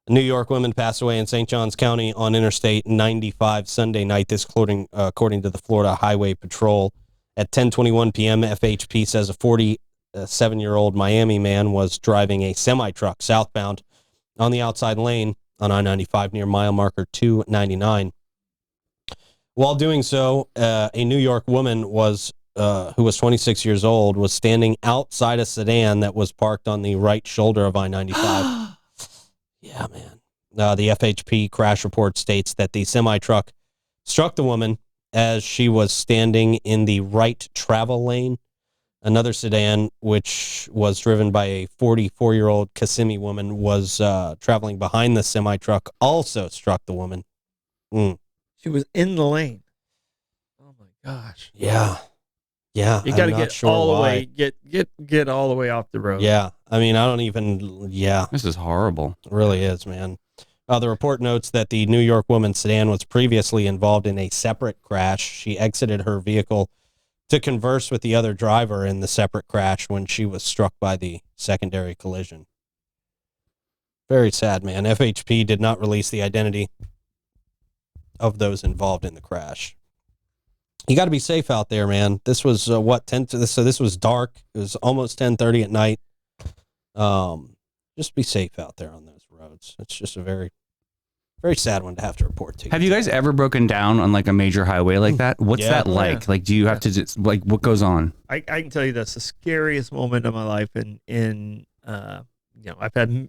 A New York woman passed away in St. Johns County on Interstate 95 Sunday night, this according to the Florida Highway Patrol. At 10:21 p.m., FHP says a 47-year-old Miami man was driving a semi-truck southbound on the outside lane on I-95 near mile marker 299. While doing so, a New York woman who was 26 years old, was standing outside a sedan that was parked on the right shoulder of I-95. Yeah, man. The FHP crash report states that the semi-truck struck the woman as she was standing in the right travel lane. Another sedan, which was driven by a 44-year-old Kissimmee woman, was traveling behind the semi-truck, also struck the woman. She was in the lane. Oh, my gosh. Yeah. Yeah, you got to get all the way, get all the way off the road. Yeah, I mean, I don't even. Yeah, this is horrible. It really is, man. The report notes that the New York woman's sedan was previously involved in a separate crash. She exited her vehicle to converse with the other driver in the separate crash when she was struck by the secondary collision. Very sad, man. FHP did not release the identity of those involved in the crash. You got to be safe out there, man. This was so this was dark. It was almost 10:30 at night. Just be safe out there on those roads. It's just a very, very sad one to have to report to. Have you guys ever broken down on like a major highway like that? What's that like? Like, do you have to just, like, what goes on? I can tell you this: the scariest moment of my life, I've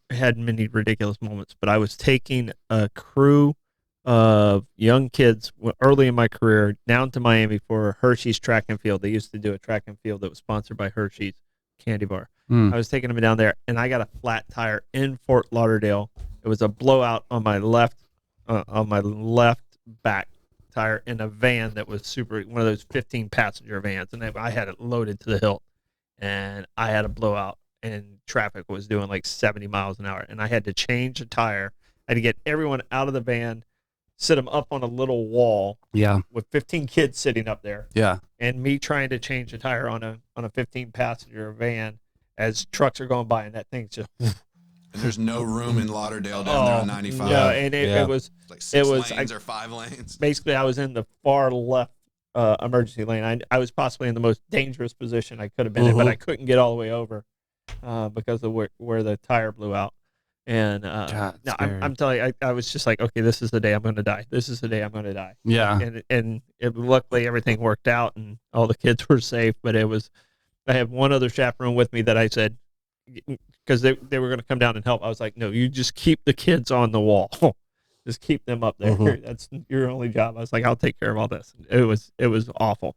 had many ridiculous moments, but I was taking a crew of young kids early in my career down to Miami for Hershey's track and field. They used to do a track and field that was sponsored by Hershey's candy bar. I was taking them down there, and I got a flat tire in Fort Lauderdale. It was a blowout on my left back tire in a van that was one of those 15 passenger vans, and I had it loaded to the hilt, and I had a blowout, and traffic was doing like 70 miles an hour, and I had to change a tire. I had to get everyone out of the van, sit them up on a little wall, with 15 kids sitting up there, and me trying to change a tire on a 15 passenger van as trucks are going by, and that thing's just. And there's no room in Lauderdale down there on 95. Yeah, and it was like 6 lanes or 5 lanes. Basically, I was in the far left emergency lane. I was possibly in the most dangerous position I could have been in, but I couldn't get all the way over because of where the tire blew out. And I'm telling you, I was just like, okay, this is the day I'm going to die. This is the day I'm going to die. Yeah. And luckily everything worked out and all the kids were safe. But I have one other chaperone with me that I said, because they were going to come down and help. I was like, no, you just keep the kids on the wall. Just keep them up there. That's your only job. I was like, I'll take care of all this. It was awful.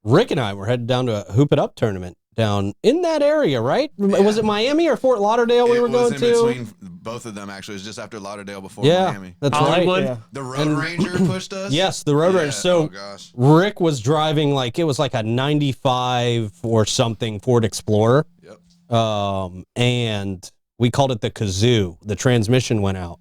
Rick and I were headed down to a Hoop It Up tournament down in that area, right? Yeah. Was it Miami or Fort Lauderdale we were going to? Between both of them, actually. It was just after Lauderdale before Miami. That's Hollywood. Right. Yeah. The Road Ranger pushed us? Yes, the Road Ranger. So Rick was driving it was like a 95 or something Ford Explorer. Yep. And we called it the kazoo. The transmission went out.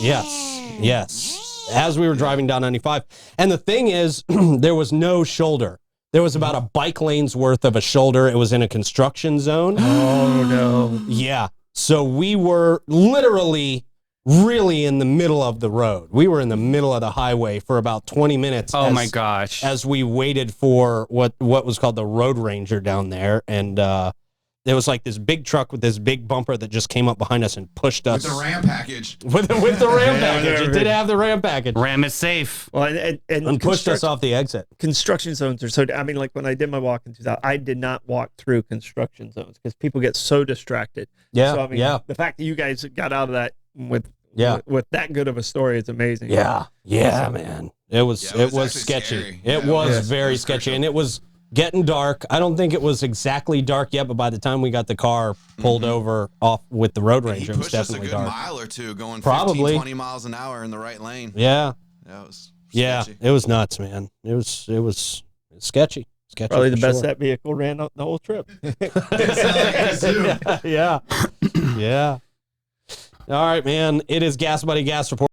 Yes. As we were driving down 95. And the thing is, there was no shoulder. There was about a bike lane's worth of a shoulder. It was in a construction zone. Oh, no. Yeah. So we were literally really in the middle of the road. We were in the middle of the highway for about 20 minutes. Oh, my gosh. As we waited for what was called the Road Ranger down there. And there was like this big truck with this big bumper that just came up behind us and pushed us. With the Ram package. With the Ram package. It did have the Ram package. Ram is safe. Well, and pushed us off the exit. Construction zones are so, I mean, like when I did my walk in 2000, I did not walk through construction zones because people get so distracted. Yeah. So, I mean, the fact that you guys got out of that with that good of a story is amazing. Yeah. Yeah, man. It was sketchy. Scary. It was very sketchy. And it was getting dark. I don't think it was exactly dark yet, but by the time we got the car pulled over off with the Road Ranger, it was definitely dark. He pushed us a good mile or two going 15, 20 miles an hour in the right lane. Yeah. That was sketchy. It was nuts, man. It was sketchy. Probably the best that vehicle ran the whole trip. Yeah. All right, man. It is Gas Buddy Gas Report.